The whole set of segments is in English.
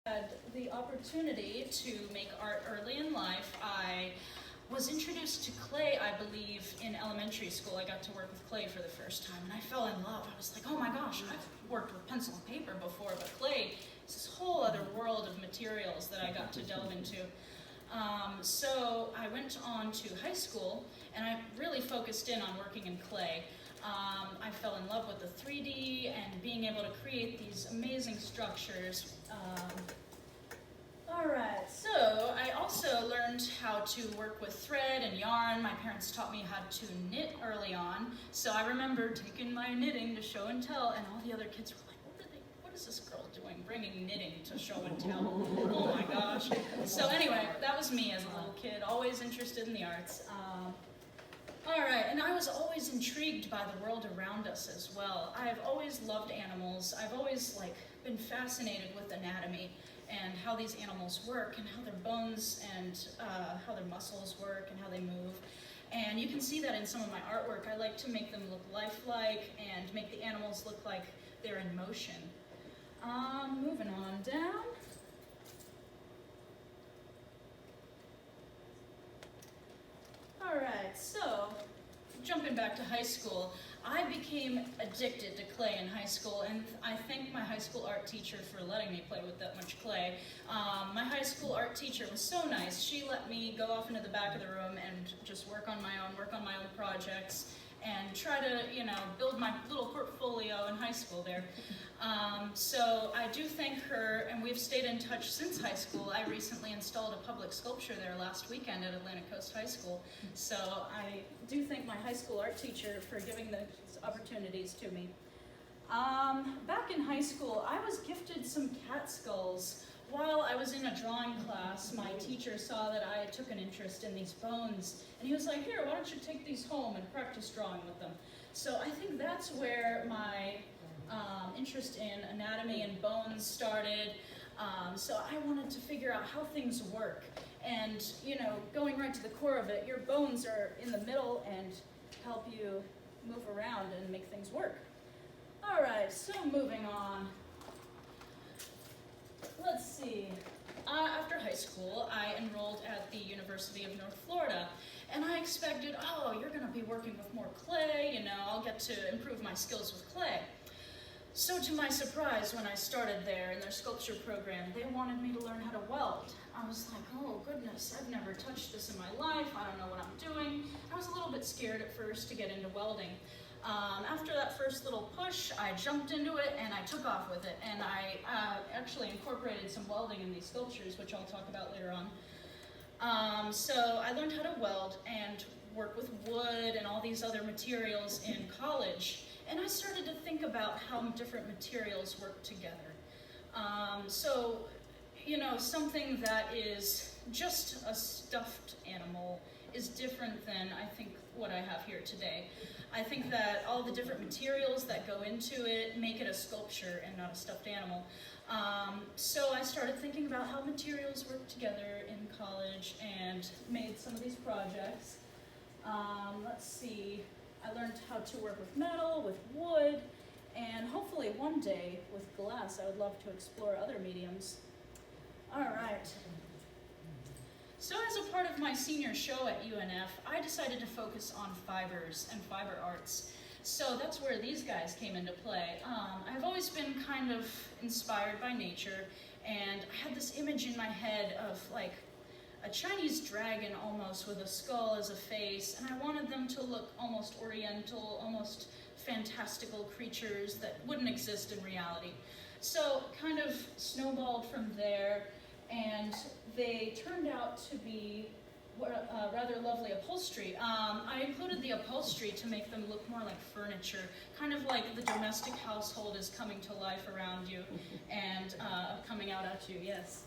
Had the opportunity to make art early in life. I was introduced to clay, I believe, in elementary school. I got to work with clay for the first time, and I fell in love. I was like, oh my gosh, I've worked with pencil and paper before, but clay is this whole other world of materials that I got to delve into. So I went on to high school, and I really focused in on working in clay. I fell in love with the 3D and being able to create these amazing structures. Alright, so I also learned how to work with thread and yarn. My parents taught me how to knit early on, so I remember taking my knitting to show and tell, and all the other kids were like, what is this girl doing, bringing knitting to show and tell? Oh my gosh. So anyway, that was me as a little kid, always interested in the arts. Alright, and I was always intrigued by the world around us as well. I've always loved animals. I've always been fascinated with anatomy and how these animals work and how their bones and how their muscles work and how they move. And you can see that in some of my artwork. I like to make them look lifelike and make the animals look like they're in motion. Moving on down. Alright, so jumping back to high school, I became addicted to clay in high school, and I thank my high school art teacher for letting me play with that much clay. My high school art teacher was so nice. She let me go off into the back of the room and just work on my own projects, and try to, build my little portfolio in high school there. So I do thank her, and we've stayed in touch since high school. I recently installed a public sculpture there last weekend at Atlantic Coast High School. So I do thank my high school art teacher for giving those opportunities to me. Back in high school, I was gifted some cat skulls. While I was in a drawing class, my teacher saw that I took an interest in these bones, and he was like, here, why don't you take these home and practice drawing with them? So I think that's where my interest in anatomy and bones started. So I wanted to figure out how things work. And, going right to the core of it, your bones are in the middle and help you move around and make things work. All right, so moving on. Let's see. After high school, I enrolled at the University of North Florida, and I expected, oh, you're going to be working with more clay, I'll get to improve my skills with clay. So to my surprise, when I started there in their sculpture program, they wanted me to learn how to weld. I was like, oh goodness, I've never touched this in my life, I don't know what I'm doing. I was a little bit scared at first to get into welding. After that first little push, I jumped into it and I took off with it, and I actually incorporated some welding in these sculptures, which I'll talk about later on. So I learned how to weld and work with wood and all these other materials in college, and I started to think about how different materials work together. Something that is just a stuffed animal is different than, I think, what I have here today. I think that all the different materials that go into it make it a sculpture and not a stuffed animal. So I started thinking about how materials work together in college and made some of these projects. Let's see, I learned how to work with metal, with wood, and hopefully one day with glass. I would love to explore other mediums. All right. So as a part of my senior show at UNF, I decided to focus on fibers and fiber arts. So that's where these guys came into play. I've always been kind of inspired by nature, and I had this image in my head of a Chinese dragon almost with a skull as a face, and I wanted them to look almost oriental, almost fantastical creatures that wouldn't exist in reality. So kind of snowballed from there, and they turned out to be rather lovely upholstery. I included the upholstery to make them look more like furniture, kind of like the domestic household is coming to life around you and coming out at you, yes.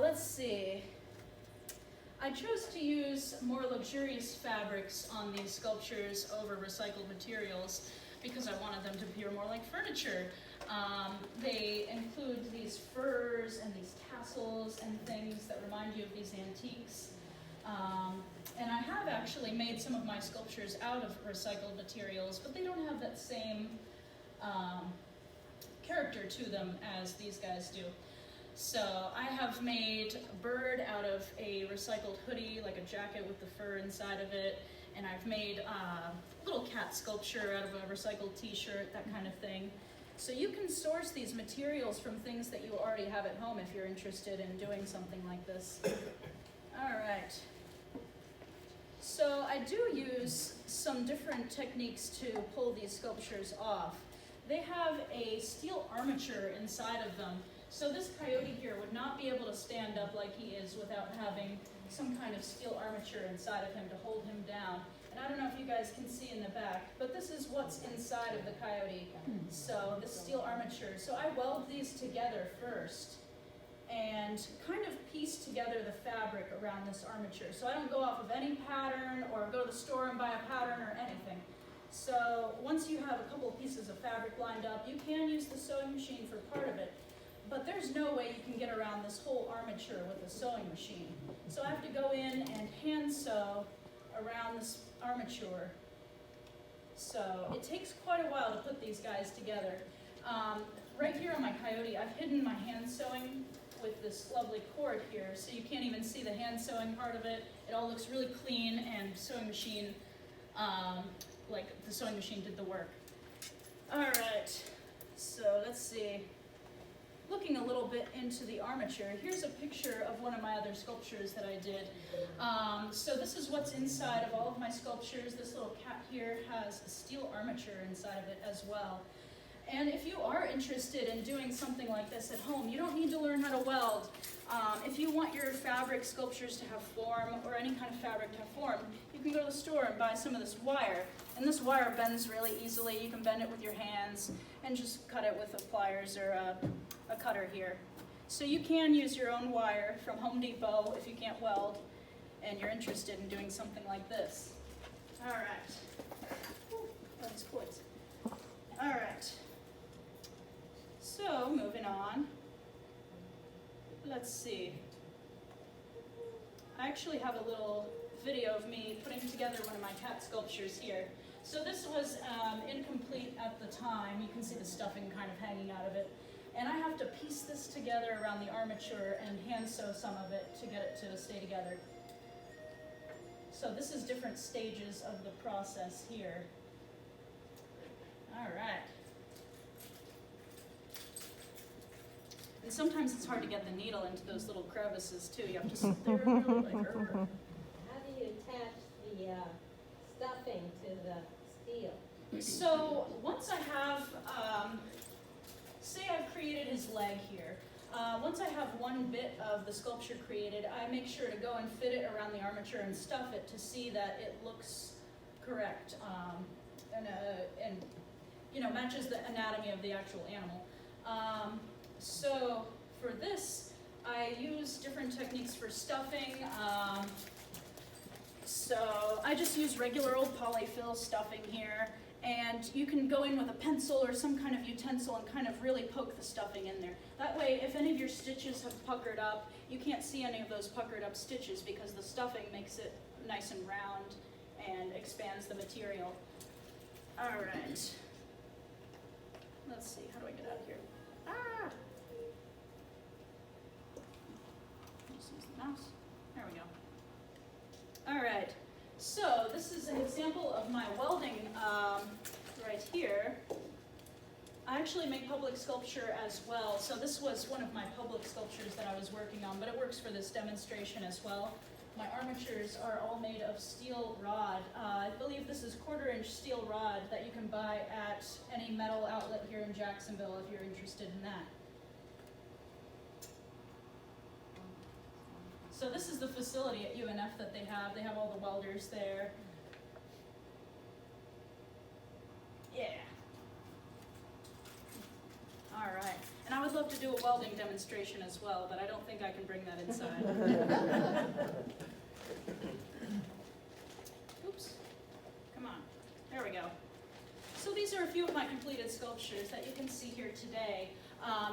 Let's see. I chose to use more luxurious fabrics on these sculptures over recycled materials because I wanted them to appear more like furniture. They include these furs and these tassels and things that remind you of these antiques. And I have actually made some of my sculptures out of recycled materials, but they don't have that same character to them as these guys do. So I have made a bird out of a recycled hoodie, like a jacket with the fur inside of it, and I've made a little cat sculpture out of a recycled t-shirt, that kind of thing. So you can source these materials from things that you already have at home if you're interested in doing something like this. All right. So I do use some different techniques to pull these sculptures off. They have a steel armature inside of them. So this coyote here would not be able to stand up like he is without having some kind of steel armature inside of him to hold him down. And I don't know if you guys can see in the back, but this is what's inside of the coyote. So this steel armature. So I weld these together first and kind of piece together the fabric around this armature. So I don't go off of any pattern or go to the store and buy a pattern or anything. So once you have a couple of pieces of fabric lined up, you can use the sewing machine for part of it, but there's no way you can get around this whole armature with a sewing machine. So I have to go in and hand sew around this armature. So it takes quite a while to put these guys together. Right here on my coyote, I've hidden my hand sewing with this lovely cord here, so you can't even see the hand sewing part of it. It all looks really clean, and sewing machine, like the sewing machine did the work. All right, so let's see. Looking a little bit into the armature, here's a picture of one of my other sculptures that I did. So this is what's inside of all of my sculptures. This little cat here has a steel armature inside of it as well. And if you are interested in doing something like this at home, you don't need to learn how to weld. If you want your fabric sculptures to have form, or any kind of fabric to have form, you can go to the store and buy some of this wire. And this wire bends really easily. You can bend it with your hands and just cut it with a pliers or a cutter here. So you can use your own wire from Home Depot if you can't weld and you're interested in doing something like this. All right. Ooh, all these cords. All right. So, moving on, let's see. I actually have a little video of me putting together one of my cat sculptures here. So this was incomplete at the time. You can see the stuffing kind of hanging out of it. And I have to piece this together around the armature and hand sew some of it to get it to stay together. So this is different stages of the process here. All right. And sometimes it's hard to get the needle into those little crevices too. You have to sit there and really like, How do you attach the stuffing to the steel? So once I have, say I've created his leg here. Once I have one bit of the sculpture created, I make sure to go and fit it around the armature and stuff it to see that it looks correct and you know, matches the anatomy of the actual animal. So for this, I use different techniques for stuffing. So I just use regular old polyfill stuffing here, and you can go in with a pencil or some kind of utensil and kind of really poke the stuffing in there. That way, if any of your stitches have puckered up, you can't see any of those puckered up stitches because the stuffing makes it nice and round and expands the material. All right. Let's see, how do I get out of here? Ah! Just use the mouse. There we go. All right, so this is an example of my welding right here. I actually make public sculpture as well. So this was one of my public sculptures that I was working on, but it works for this demonstration as well. My armatures are all made of steel rod. I believe this is 1/4-inch steel rod that you can buy at any metal outlet here in Jacksonville if you're interested in that. So this is the facility at UNF that they have. They have all the welders there. Yeah. All right. And I would love to do a welding demonstration as well, but I don't think I can bring that inside. Oops. Come on. There we go. So these are a few of my completed sculptures that you can see here today.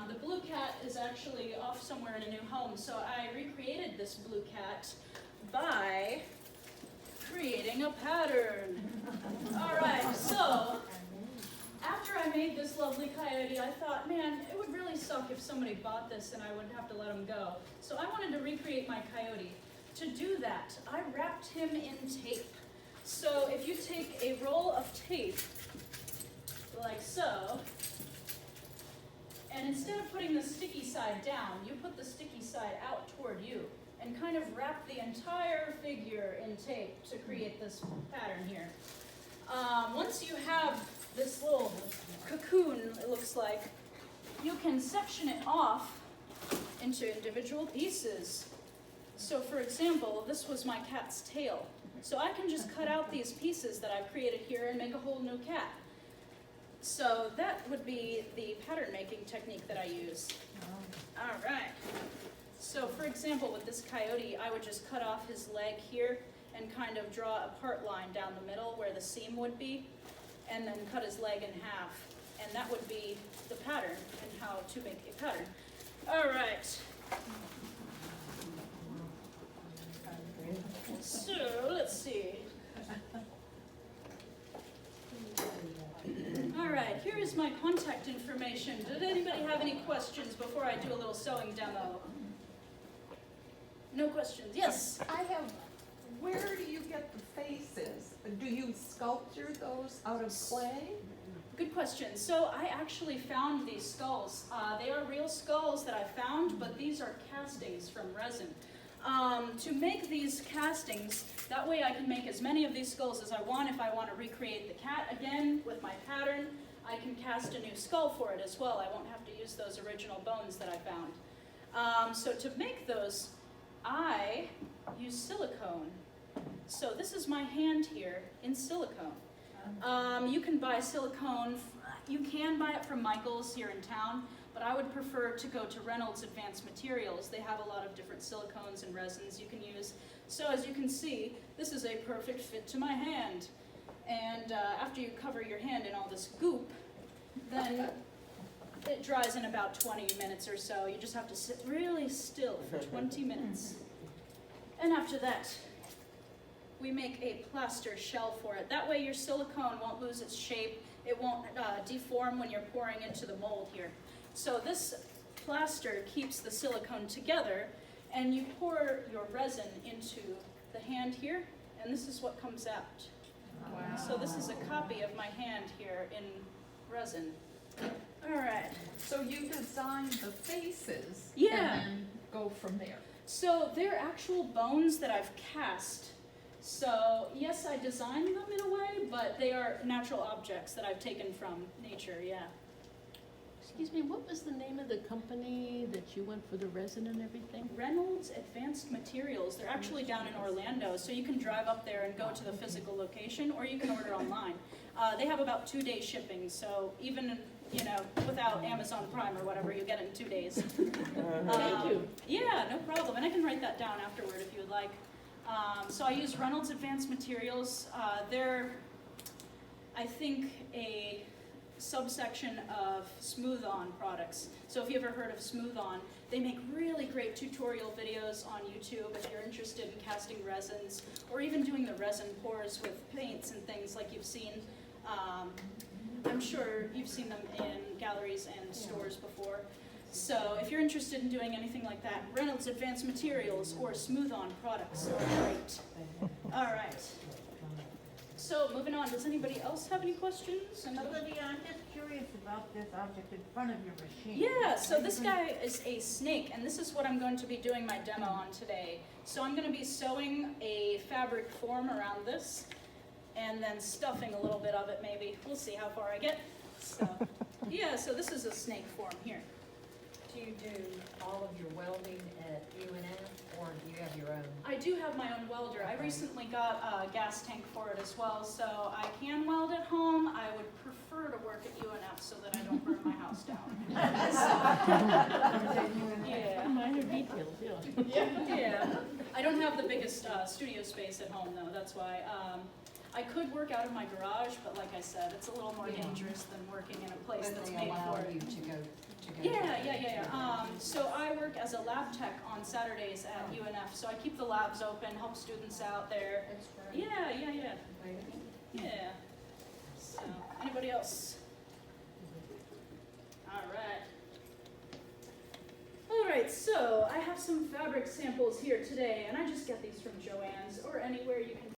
The blue cat is actually off somewhere in a new home, so I recreated this blue cat by creating a pattern. All right, so after I made this lovely coyote, I thought, man, it would really suck if somebody bought this and I would have to let him go. So I wanted to recreate my coyote. To do that, I wrapped him in tape. So if you take a roll of tape, like so, and instead of putting the sticky side down, you put the sticky side out toward you and kind of wrap the entire figure in tape to create this pattern here. Once you have this little cocoon, it looks like, you can section it off into individual pieces. So for example, this was my cat's tail. So I can just cut out these pieces that I've created here and make a whole new cat. So that would be the pattern making technique that I use. All right. So for example, with this coyote, I would just cut off his leg here and kind of draw a part line down the middle where the seam would be, and then cut his leg in half. And that would be the pattern and how to make a pattern. All right. So let's see. All right, here is my contact information. Did anybody have any questions before I do a little sewing demo? No questions? Yes? I have, where do you get the faces? Do you sculpture those out of clay? Good question. So I actually found these skulls. They are real skulls that I found, but these are castings from resin. To make these castings, that way I can make as many of these skulls as I want. If I want to recreate the cat again with my pattern, I can cast a new skull for it as well. I won't have to use those original bones that I found. So to make those, I use silicone. So this is my hand here in silicone. You can buy silicone, you can buy it from Michael's here in town, but I would prefer to go to Reynolds Advanced Materials. They have a lot of different silicones and resins you can use. So as you can see, this is a perfect fit to my hand. And after you cover your hand in all this goop, then it dries in about 20 minutes or so. You just have to sit really still for 20 minutes. And after that, we make a plaster shell for it. That way your silicone won't lose its shape. It won't deform when you're pouring into the mold here. So this plaster keeps the silicone together, and you pour your resin into the hand here, and this is what comes out. Wow. So this is a copy of my hand here in resin. All right. So you design the faces Yeah. and then go from there. So they're actual bones that I've cast. So yes, I designed them in a way, but they are natural objects that I've taken from nature, yeah. Excuse me, what was the name of the company that you went for the resin and everything? Reynolds Advanced Materials. They're actually down in Orlando, so you can drive up there and go to the physical location, or you can order online. They have about 2-day shipping, so even without Amazon Prime or whatever, you get it in 2 days. Thank you. Yeah, no problem, and I can write that down afterward if you would like. So I use Reynolds Advanced Materials. They're, I think, a subsection of Smooth On products. So if you ever heard of Smooth On, they make really great tutorial videos on YouTube if you're interested in casting resins or even doing the resin pours with paints and things like you've seen. I'm sure you've seen them in galleries and stores before. So if you're interested in doing anything like that, Reynolds Advanced Materials or Smooth On products are great. All right. So moving on, does anybody else have any questions? Olivia, I'm just curious about this object in front of your machine. Yeah, so this guy is a snake, and this is what I'm going to be doing my demo on today. So I'm going to be sewing a fabric form around this, and then stuffing a little bit of it maybe. We'll see how far I get. So, yeah, so this is a snake form here. Do you do all of your welding at UNF, or do you have your own? I do have my own welder. I recently got a gas tank for it as well, so I can weld at home. I would prefer to work at UNF so that I don't burn my house down. Yeah. Minor details, yeah. Yeah. I don't have the biggest studio space at home though, that's why. I could work out of my garage, but like I said, it's a little more dangerous than working in a place that's made for it. You to go Yeah. So I work as a lab tech on Saturdays at UNF, so I keep the labs open, help students out there. That's great. Yeah. Yeah. So, anybody else? Alright, so I have some fabric samples here today, and I just get these from Joann's or anywhere you can